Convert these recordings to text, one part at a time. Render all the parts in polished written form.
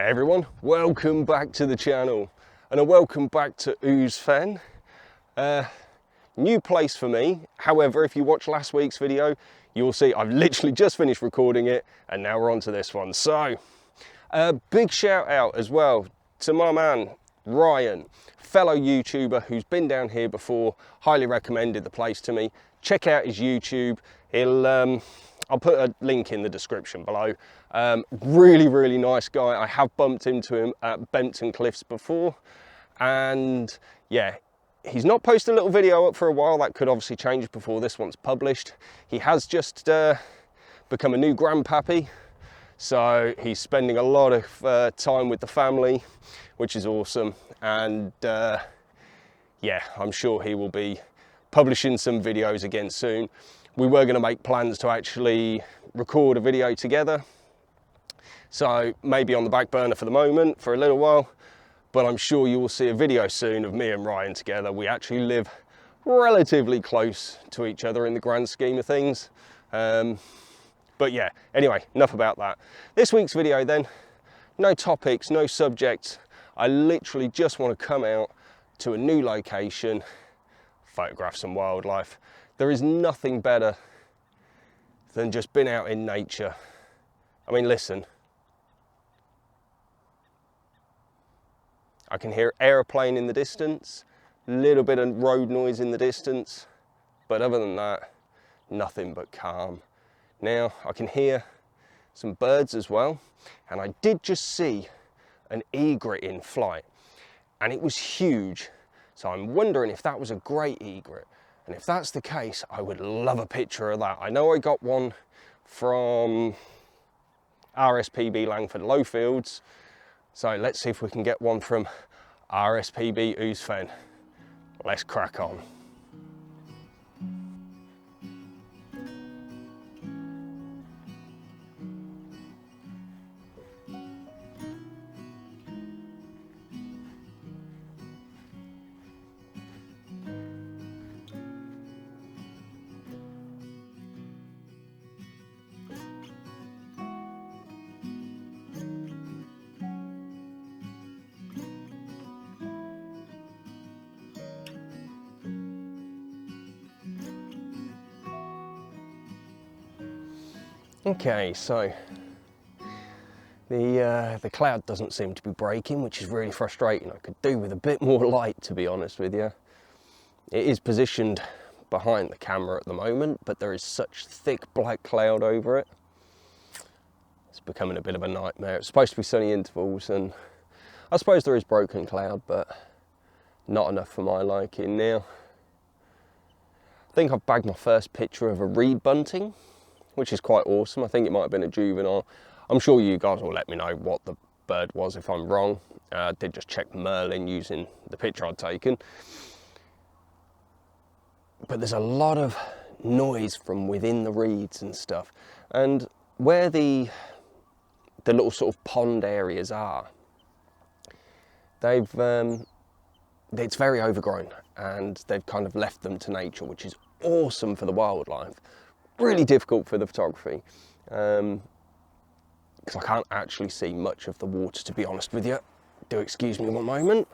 Hey everyone, welcome back to the channel and a welcome back to Ouse Fen. New place for me. However, if you watch last week's video, you'll see I've literally just finished recording it and now we're on to this one. So, big shout out as well to my man, Ryan, fellow YouTuber who's been down here before, highly recommended the place to me. Check out his YouTube. I'll put a link in the description below. Really nice guy. I have bumped into him at Bempton Cliffs before, and yeah, he's not posted a little video up for a while. That could obviously change before this one's published. He has just become a new grandpappy, so he's spending a lot of time with the family, which is awesome. And yeah, I'm sure he will be publishing some videos again soon. We were going to make plans to actually record a video together, so maybe on the back burner for the moment for a little while, but I'm sure you will see a video soon of me and Ryan together. We actually live relatively close to each other in the grand scheme of things. But yeah, anyway, enough about that. This week's video then, no topics, no subjects. I literally just want to come out to a new location, photograph some wildlife. There is nothing better than just being out in nature. I mean, listen. I can hear aeroplane in the distance, a little bit of road noise in the distance, but other than that, nothing but calm. Now, I can hear some birds as well, and I did just see an egret in flight, and it was huge. So I'm wondering if that was a great egret. And if that's the case, I would love a picture of that. I know I got one from RSPB Langford Lowfields, so let's see if we can get one from RSPB Ouse Fen. Let's crack on. Okay, so the cloud doesn't seem to be breaking, which is really frustrating. I could do with a bit more light, to be honest with you. It is positioned behind the camera at the moment, but there is such thick black cloud over it. It's becoming a bit of a nightmare. It's supposed to be sunny intervals, and I suppose there is broken cloud, but not enough for my liking. Now, I think I've bagged my first picture of a reed bunting, which is quite awesome. I think it might have been a juvenile. I'm sure you guys will let me know what the bird was if I'm wrong. I did just check Merlin using the picture I'd taken. But there's a lot of noise from within the reeds and stuff. And where the little sort of pond areas are, it's very overgrown, and they've kind of left them to nature, which is awesome for the wildlife. Really difficult for the photography, because I can't actually see much of the water, to be honest with you. Do excuse me one moment.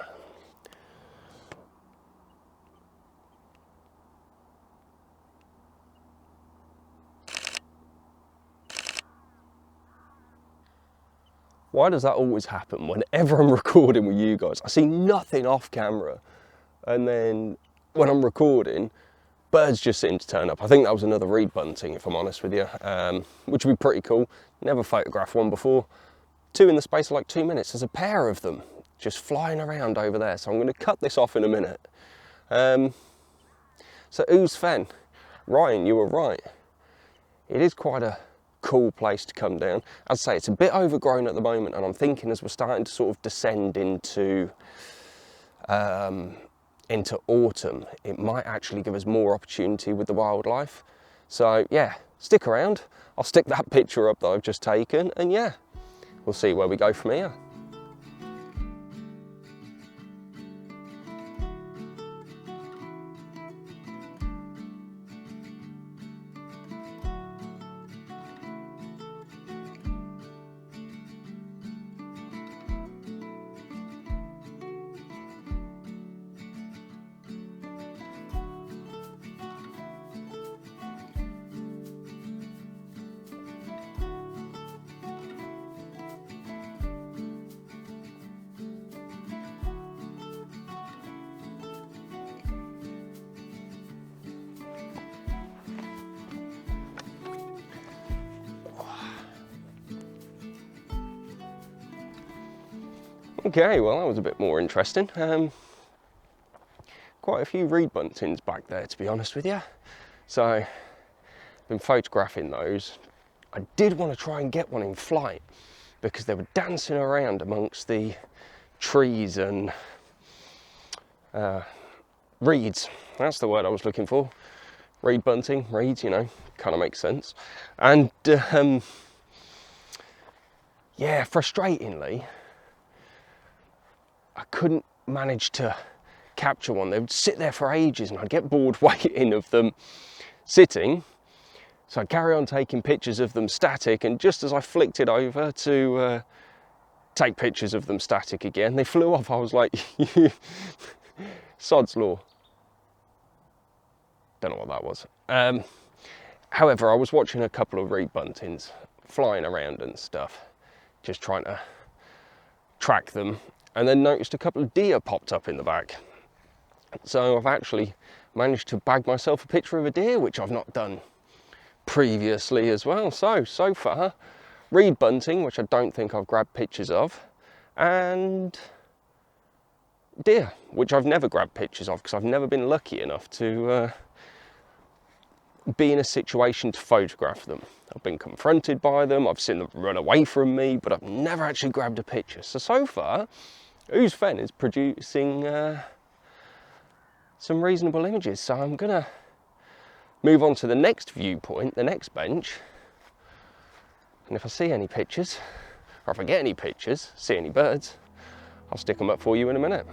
Why does that always happen whenever I'm recording with you guys? I see nothing off camera, and then when I'm recording, birds just seem to turn up. I think that was another reed bunting, if I'm honest with you, which would be pretty cool. Never photographed one before. Two in the space of like 2 minutes. There's a pair of them just flying around over there. So I'm going to cut this off in a minute. So Ouse Fen, Ryan, you were right. It is quite a cool place to come down. I'd say it's a bit overgrown at the moment, and I'm thinking as we're starting to sort of descend into autumn, it might actually give us more opportunity with the wildlife. So yeah, stick around. I'll stick that picture up that I've just taken, and yeah, we'll see where we go from here. Okay, well that was a bit more interesting. Quite a few reed buntings back there, to be honest with you. So I've been photographing those. I did want to try and get one in flight because they were dancing around amongst the trees and reeds. That's the word I was looking for. Reed bunting, reeds, you know, kind of makes sense. And yeah, frustratingly, I couldn't manage to capture one. They would sit there for ages and I'd get bored waiting of them sitting. So I'd carry on taking pictures of them static, and just as I flicked it over to take pictures of them static again, they flew off. I was like, sod's law. Don't know what that was. However, I was watching a couple of reed buntings flying around and stuff, just trying to track them, and then noticed a couple of deer popped up in the back. So I've actually managed to bag myself a picture of a deer, which I've not done previously as well. So far, reed bunting, which I don't think I've grabbed pictures of, and deer, which I've never grabbed pictures of because I've never been lucky enough to be in a situation to photograph them. I've been confronted by them, I've seen them run away from me, but I've never actually grabbed a picture. So far, Ouse Fen is producing some reasonable images. So I'm gonna move on to the next viewpoint, the next bench, and if I see any pictures, or if I get any pictures, see any birds, I'll stick them up for you in a minute.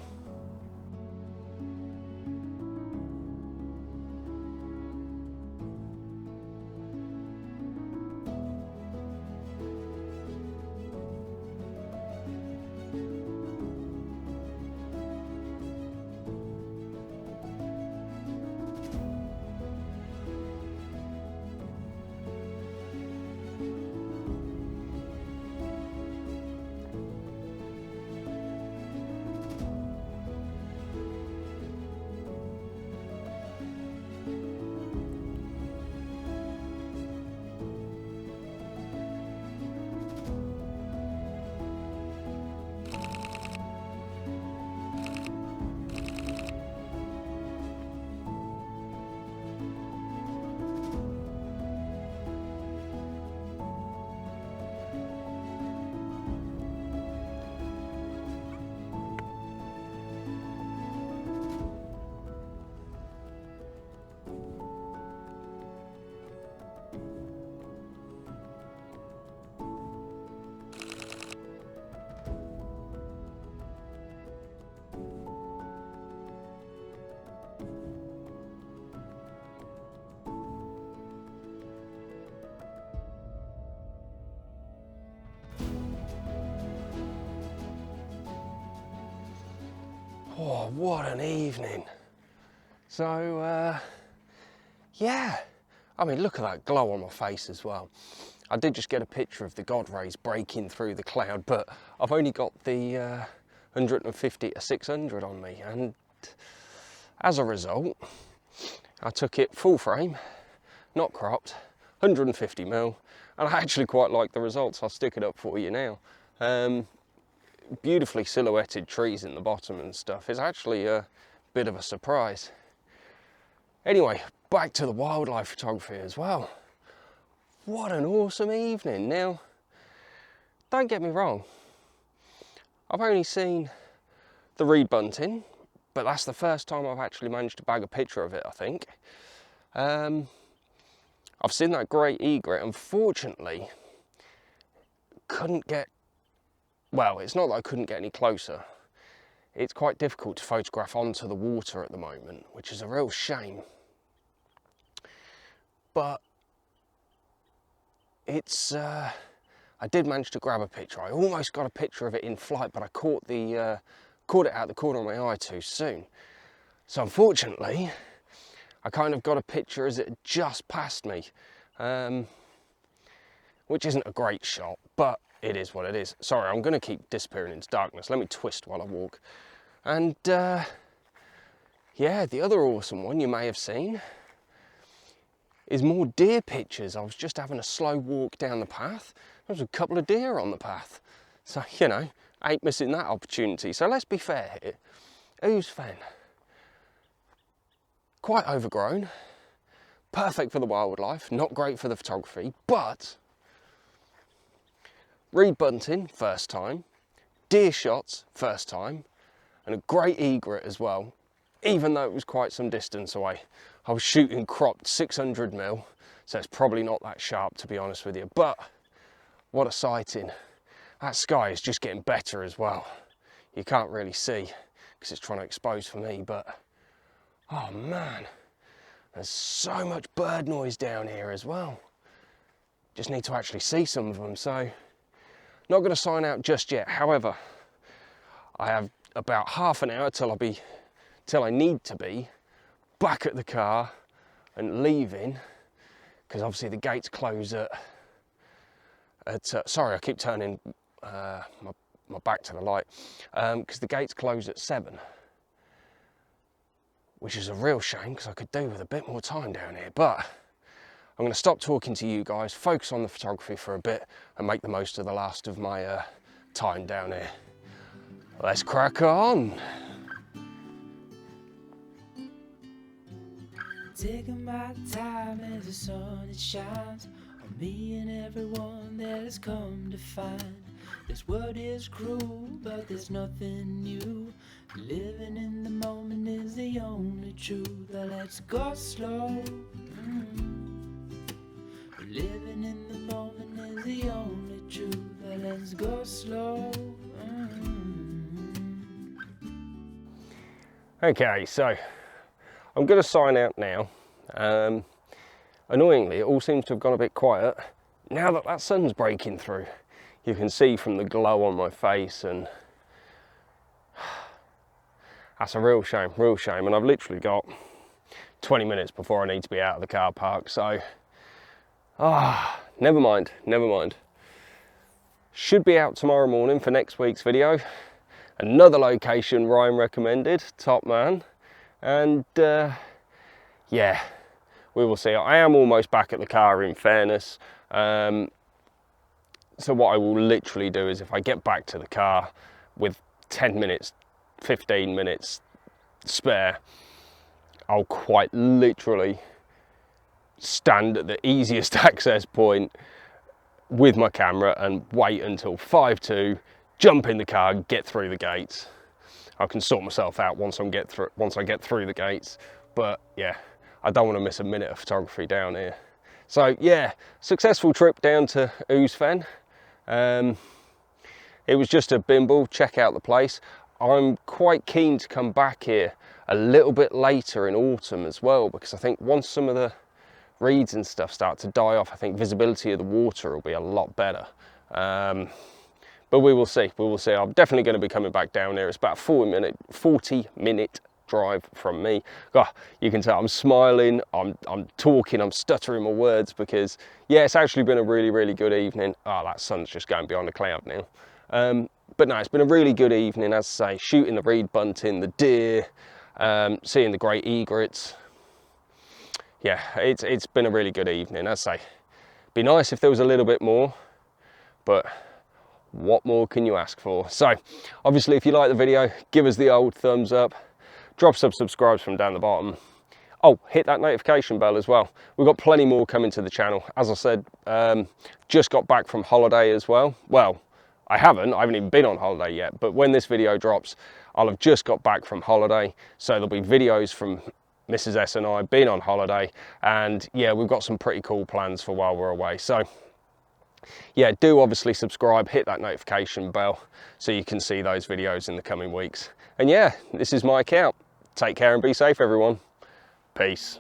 Oh, what an evening. So, yeah, I mean, look at that glow on my face as well. I did just get a picture of the God rays breaking through the cloud, but I've only got the 150 to 600 on me, and as a result, I took it full frame, not cropped, 150mm, and I actually quite like the results. I'll stick it up for you now. Beautifully silhouetted trees in the bottom and stuff is actually a bit of a surprise. Anyway, back to the wildlife photography as well. What an awesome evening. Now, don't get me wrong, I've only seen the reed bunting, but that's the first time I've actually managed to bag a picture of it, I think. I've seen that great egret. Unfortunately, couldn't get, well, it's not that I couldn't get any closer. It's quite difficult to photograph onto the water at the moment, which is a real shame. But it's, I did manage to grab a picture. I almost got a picture of it in flight, but I caught it out the corner of my eye too soon. So unfortunately, I kind of got a picture as it just passed me, which isn't a great shot, but it is what it is. Sorry, I'm going to keep disappearing into darkness. Let me twist while I walk. And yeah, the other awesome one you may have seen is more deer pictures. I was just having a slow walk down the path. There was a couple of deer on the path. So, you know, ain't missing that opportunity. So let's be fair here. Ouse Fen, quite overgrown, perfect for the wildlife, not great for the photography, but reed bunting, first time, deer shots, first time, and a great egret as well, even though it was quite some distance away. I was shooting cropped 600mm, so it's probably not that sharp, to be honest with you, but what a sighting. That sky is just getting better as well. You can't really see because it's trying to expose for me, but oh man, there's so much bird noise down here as well. Just need to actually see some of them, so not going to sign out just yet. However, I have about half an hour till I need to be back at the car and leaving, because obviously the gates close at sorry, I keep turning my back to the light, because the gates close at 7, which is a real shame because I could do with a bit more time down here. But I'm going to stop talking to you guys, focus on the photography for a bit and make the most of the last of my time down here. Let's crack on. Taking my time as the sun it shines on me and everyone that has come to find. This world is cruel, but there's nothing new. Living in the moment is the only truth. But let's go slow. Living in the moment is the only truth. But let's go slow. Okay, so I'm going to sign out now. Annoyingly, it all seems to have gone a bit quiet now that that sun's breaking through. You can see from the glow on my face, and that's a real shame, and I've literally got 20 minutes before I need to be out of the car park, so never mind. Should be out tomorrow morning for next week's video. Another location Ryan recommended, top man, and yeah, we will see. I am almost back at the car, in fairness. So what I will literally do is, if I get back to the car with 10 minutes, 15 minutes spare, I'll quite literally stand at the easiest access point with my camera and wait until 5:2, jump in the car, get through the gates. I can sort myself out once I get through the gates, but yeah, I don't want to miss a minute of photography down here. So yeah, successful trip down to Ouse Fen. It was just a bimble, check out the place. I'm quite keen to come back here a little bit later in autumn as well, because I think once some of the reeds and stuff start to die off, I think visibility of the water will be a lot better. But we will see, I'm definitely going to be coming back down here. It's about a 40 minute drive from me. God, you can tell I'm smiling, I'm talking, I'm stuttering my words, because yeah, it's actually been a really good evening. That sun's just going beyond the cloud now. But no, it's been a really good evening, as I say, shooting the reed bunting, the deer, seeing the great egrets. Yeah, it's been a really good evening, as I say. Be nice if there was a little bit more, but what more can you ask for? So obviously, if you like the video, give us the old thumbs up, drop some subscribes from down the bottom. Oh, hit that notification bell as well. We've got plenty more coming to the channel. As I said, just got back from holiday as well. Well, I haven't even been on holiday yet, but when this video drops, I'll have just got back from holiday. So there'll be videos from Mrs. S and I being on holiday, and yeah, we've got some pretty cool plans for while we're away. So yeah, do obviously subscribe, hit that notification bell so you can see those videos in the coming weeks. And yeah, this is my account. Take care and be safe, everyone. Peace.